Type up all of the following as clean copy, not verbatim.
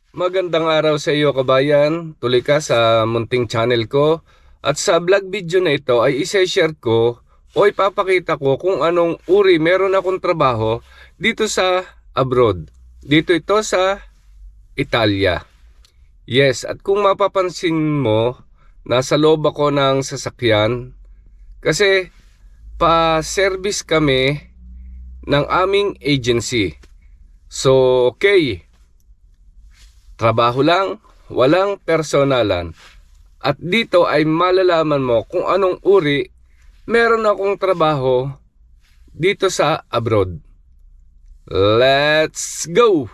Magandang araw sa iyo kabayan, tuloy ka sa munting channel ko at sa vlog video na ito ay isa-share ko o ipapakita ko kung anong uri meron akong trabaho dito sa abroad. Dito ito sa Italia. Yes, at kung mapapansin mo, nasa loob ako ng sasakyan kasi pa-service kami ng aming agency. So, okay. Trabaho lang, walang personalan. At dito ay malalaman mo kung anong uri meron akong trabaho dito sa abroad. Let's go!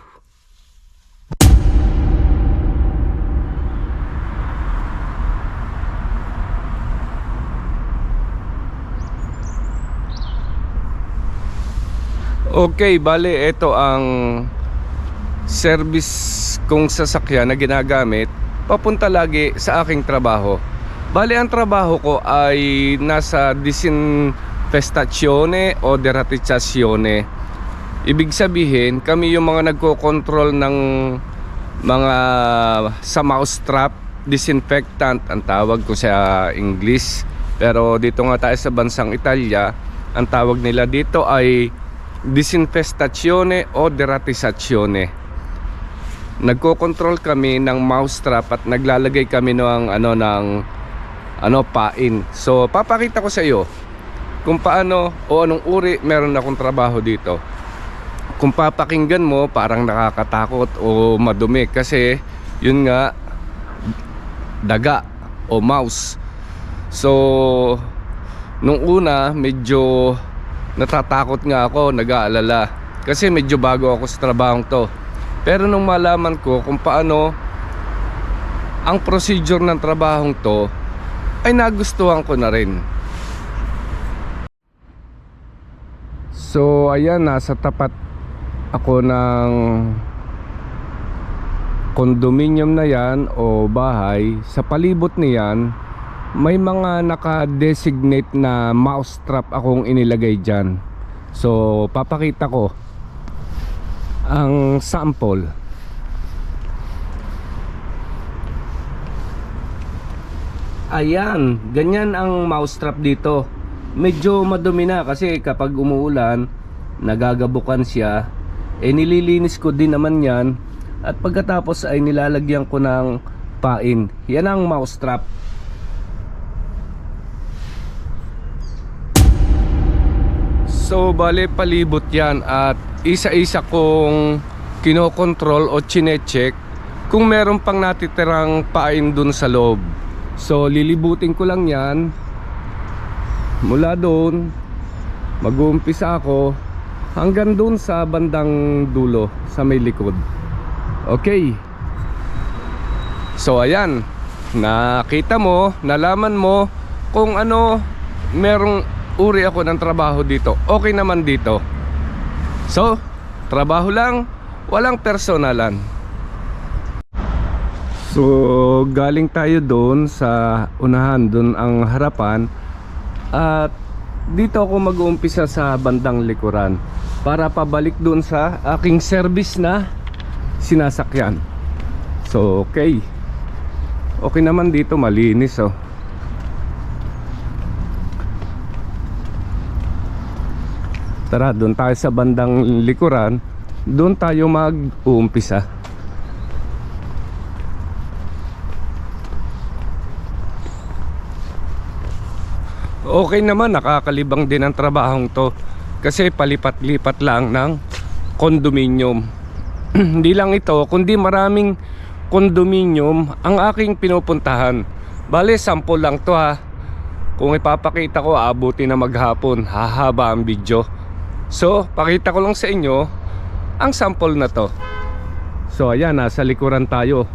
Okay, bale ito ang service kong sasakyan na ginagamit papunta lagi sa aking trabaho. Bale ang trabaho ko ay nasa disinfestazione o deratizzazione. Ibig sabihin kami yung mga nagko-control ng mga sa mousetrap, disinfectant ang tawag ko sa English. Pero dito nga tayo sa bansang Italia, ang tawag nila dito ay disinfestazione o deratizzazione. Nagko-control kami ng mousetrap at naglalagay kami ng pain. So papakita ko sa iyo kung paano o anong uri meron akong trabaho dito. Kung papakinggan mo parang nakakatakot o madumi kasi yun nga, daga o mouse. So nung una medyo natatakot nga ako, nag-aalala kasi medyo bago ako sa trabahong to. Pero nung malaman ko kung paano ang procedure ng trabahong to, ay nagustuhan ko na rin. So ayan, nasa tapat ako ng condominium na yan o bahay. Sa palibot niyan may mga naka-designate na mousetrap akong inilagay dyan. So papakita ko ang sample. Ayan, ganyan ang mousetrap dito. Medyo madumi na kasi kapag umuulan nagagabukan siya. Nililinis ko din naman yan. At pagkatapos ay nilalagyan ko ng pain. Yan ang mousetrap. So bale palibot yan at isa-isa kong kinokontrol o chinecheck kung meron pang natitirang pain dun sa loob. So lilibutin ko lang yan. Mula doon mag-uumpisa ako hanggang dun sa bandang dulo sa may likod. Okay. So ayan, nakita mo, nalaman mo kung ano merong uri ako ng trabaho dito. Okay naman dito. So, trabaho lang, walang personalan. So, galing tayo doon sa unahan, doon ang harapan. At dito ako mag-uumpisa sa bandang likuran para pabalik doon sa aking service na sinasakyan. So, okay. Okay naman dito, malinis oh. Tara, doon tayo sa bandang likuran. Doon tayo mag-uumpisa. Okay naman, nakakalibang din ang trabahong to kasi palipat-lipat lang ng condominium. Hindi lang ito, kundi maraming condominium ang aking pinupuntahan. Bale, sample lang to ha. Kung ipapakita ko, abuti na maghapon, hahaba ang video. So, pakita ko lang sa inyo ang sample na to. So, ayan, nasa likuran tayo.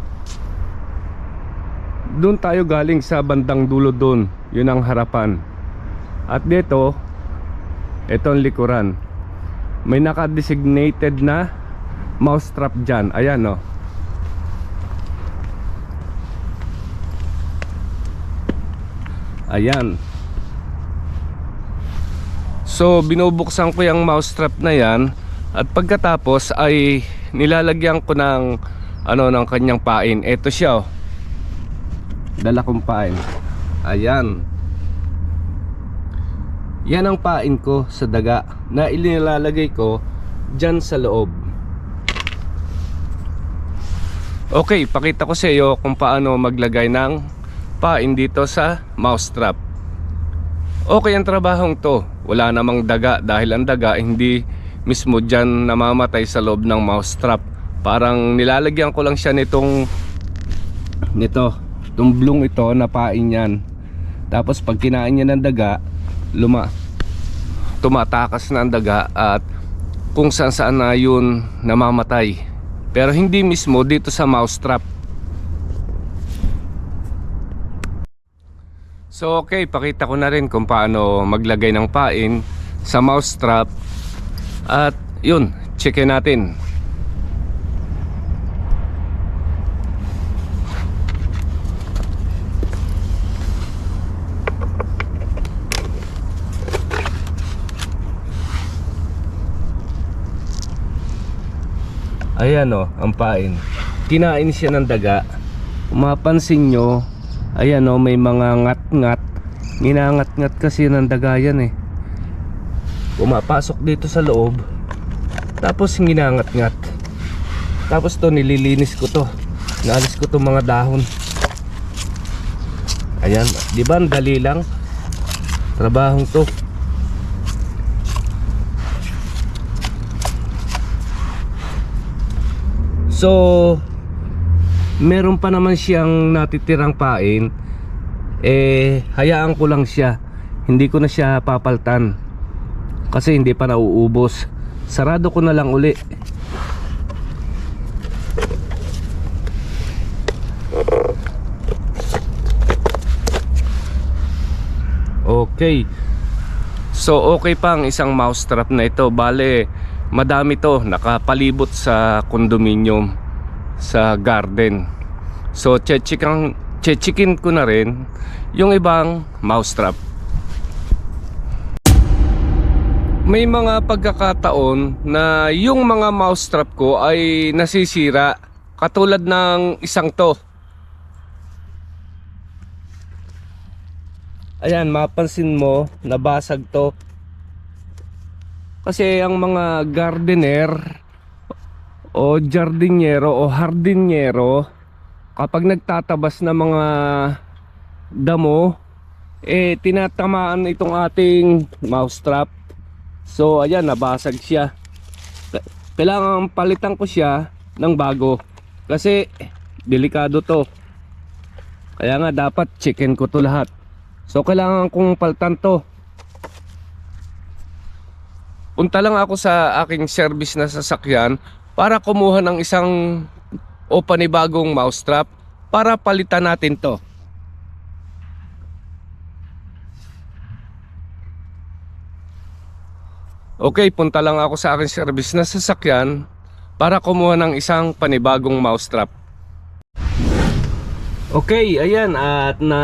Doon tayo galing sa bandang dulo doon. Yun ang harapan. At dito, ito ang likuran. May naka-designated na mousetrap dyan. Ayan o. Ayan. So binubuksan ko yung mousetrap na yan. At pagkatapos ay nilalagyan ko ng ng kanyang pain. Ito siya, oh. Dala kong pain. Ayan. Yan ang pain ko sa daga na inilalagay ko dyan sa loob. Okay, pakita ko sa iyo kung paano maglagay ng pain dito sa mousetrap. Okay ang trabahong to. Wala namang daga dahil ang daga hindi mismo dyan namamatay sa loob ng mousetrap. Parang nilalagyan ko lang siya itong blong ito na pain yan. Tapos pag kinain niya ng daga, tumatakas na ang daga at kung saan na yun namamatay. Pero hindi mismo dito sa mousetrap. So okay, pakita ko na rin kung paano maglagay ng pain sa mousetrap. At yun, checkin natin. Ayan, oh, ang pain. Kinain siya ng daga. Kung mapansin nyo, ayan, oh, may mga ngat-ngat. Ninangat-ngat kasi ng daga yan, eh. Pumapasok dito sa loob. Tapos ginangat-ngat. Tapos to nililinis ko to. Naalis ko to mga dahon. Ayan, di ba ang dali lang trabahong to. So meron pa naman siyang natitirang pain. Hayaan ko lang siya. Hindi ko na siya papaltan kasi hindi pa nauubos. Sarado ko na lang uli. Okay. So okay pa ang isang mousetrap na ito. Bale, madami to, nakapalibot sa condominium, sa garden. So checkin ko na rin yung ibang mousetrap. May mga pagkakataon na yung mga mousetrap ko ay nasisira, katulad ng isang to. Ayan, mapansin mo, nabasag to. Kasi ang mga gardener o jardinero o hardinero, kapag nagtatabas ng mga damo, tinatamaan itong ating mousetrap. So ayan, nabasag siya. Kailangan palitan ko siya ng bago kasi delikado to. Kaya nga dapat checkin ko to lahat. So kailangan kong palitan to. Punta lang ako sa aking service na sasakyan para kumuha ng isang o panibagong mousetrap para palitan natin to. Okay, punta lang ako sa aking service na sasakyan para kumuha ng isang panibagong mousetrap. Okay, ayan, at na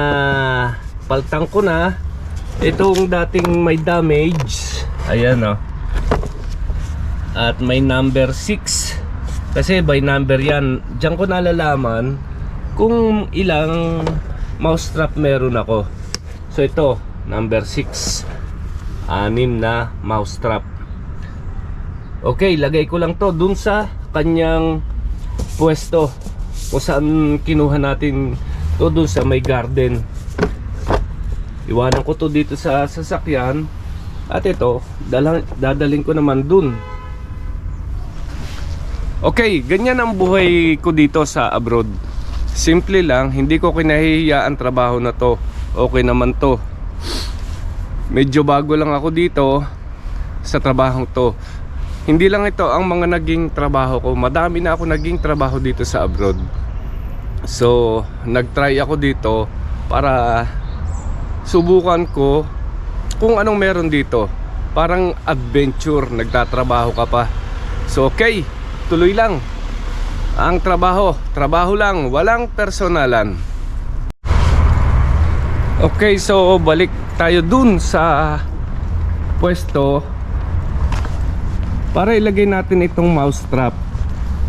paltang ko na itong dating may damage. Ayan, oh. At may number 6 kasi by number yan. Diyan ko nalalaman kung ilang mousetrap meron ako. So ito, number 6, 6 na mousetrap. Okay, lagay ko lang to dun sa kanyang pwesto kung saan kinuha natin to, dun sa may garden. Iwanan ko to dito sa sasakyan. At ito, dadaling ko naman dun. Okay, ganyan ang buhay ko dito sa abroad. Simple lang, hindi ko kinahihiya ang trabaho na to. Okay naman to. Medyo bago lang ako dito sa trabaho to. Hindi lang ito ang mga naging trabaho ko. Madami na ako naging trabaho dito sa abroad. So, nagtry ako dito para subukan ko kung anong meron dito. Parang adventure, nagtatrabaho ka pa. So, okay, tuloy lang. Ang trabaho lang, walang personalan. Okay, so balik tayo dun sa pwesto para ilagay natin itong mousetrap.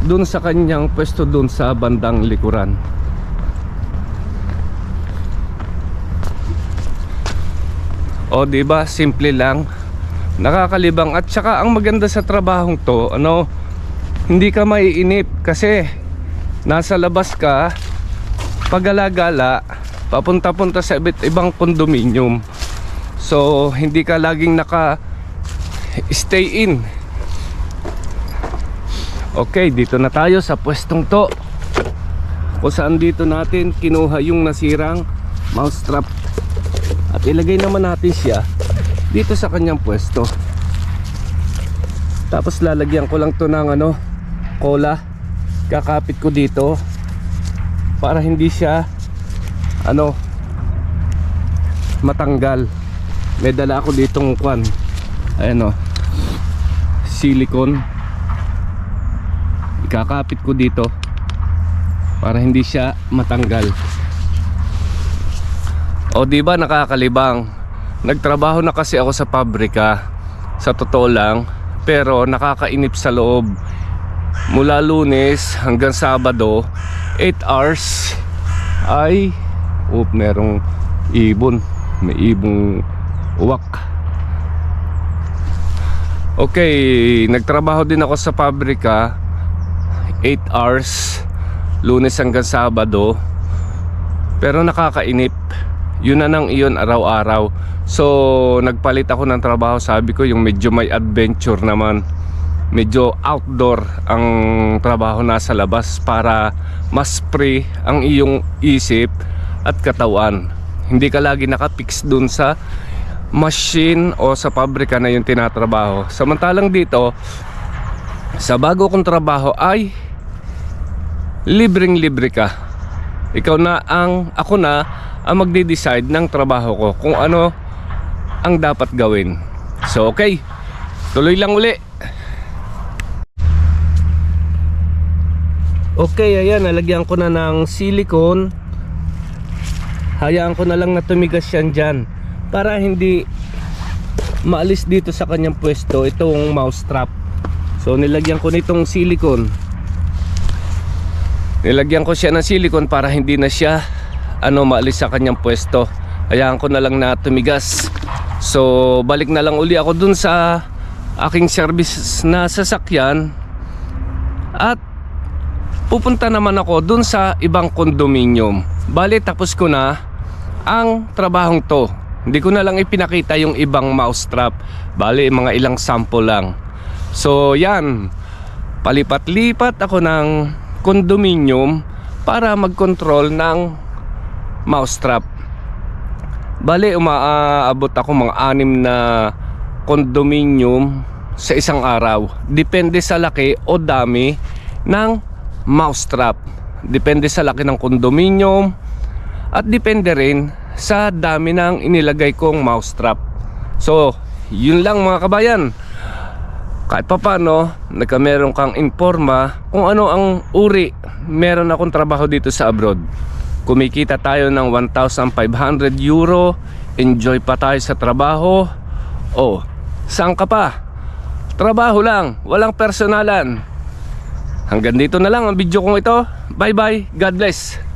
dun sa kanyang pwesto dun sa bandang likuran. O diba, simple lang, nakakalibang. At saka ang maganda sa trabahong to, hindi ka maiinip kasi nasa labas ka, pagala-gala, papunta-punta sa iba't ibang condominium. So hindi ka laging naka-stay in. Okay, dito na tayo sa pwestong to, kung saan dito natin kinuha yung nasirang mousetrap. At ilagay naman natin siya dito sa kanyang pwesto. Tapos lalagyan ko lang to ng cola. Kakapit ko dito para hindi siya matanggal. May dala ako ditong ayan silicone. Ikakapit ko dito para hindi siya matanggal. O diba, nakakalibang. Nagtrabaho na kasi ako sa pabrika, sa totoo lang, pero nakakainip sa loob. Mula Lunes hanggang Sabado, 8 hours ay merong ibon. May ibong uwak. Okay, nagtrabaho din ako sa pabrika 8 hours, Lunes hanggang Sabado, pero nakakainip. Yun na nang iyon araw-araw. So nagpalit ako ng trabaho. Sabi ko yung medyo may adventure naman, medyo outdoor ang trabaho, nasa labas, para mas free ang iyong isip at katawan. Hindi ka lagi nakapix dun sa machine o sa pabrika na yung tinatrabaho. Samantalang dito sa bago kong trabaho ay libreng-libre ka. Ako na ang magde-decide ng trabaho ko kung ano ang dapat gawin. So okay, tuloy lang uli. Okay, ayan, nalagyan ko na ng silicone. Hayaan ko na lang na tumigas yan dyan para hindi maalis dito sa kanyang pwesto itong mousetrap. So nilagyan ko nitong silicone. Nilagyan ko siya ng silicone para hindi na siya maalis sa kanyang pwesto. Hayaan ko na lang na tumigas. So balik na lang uli ako dun sa aking service na sasakyan at pupunta naman ako dun sa ibang condominium. Bali, tapos ko na ang trabahong to. Hindi ko na lang ipinakita yung ibang mousetrap. Bali, mga ilang sample lang. So yan, palipat-lipat ako ng condominium para mag-control ng mousetrap. Bali, umaabot ako mga 6 na condominium sa isang araw. Depende sa laki o dami ng mousetrap. Depende sa laki ng condominium at depende rin sa dami ng inilagay kong mousetrap. So, yun lang mga kabayan. Kahit papano, meron kang informa kung ano ang uri. Meron akong trabaho dito sa abroad. Kumikita tayo ng 1,500 euro. Enjoy pa tayo sa trabaho. Oh, saan ka pa? Trabaho lang, walang personalan. Hanggang dito na lang ang video kong ito. Bye bye, God bless.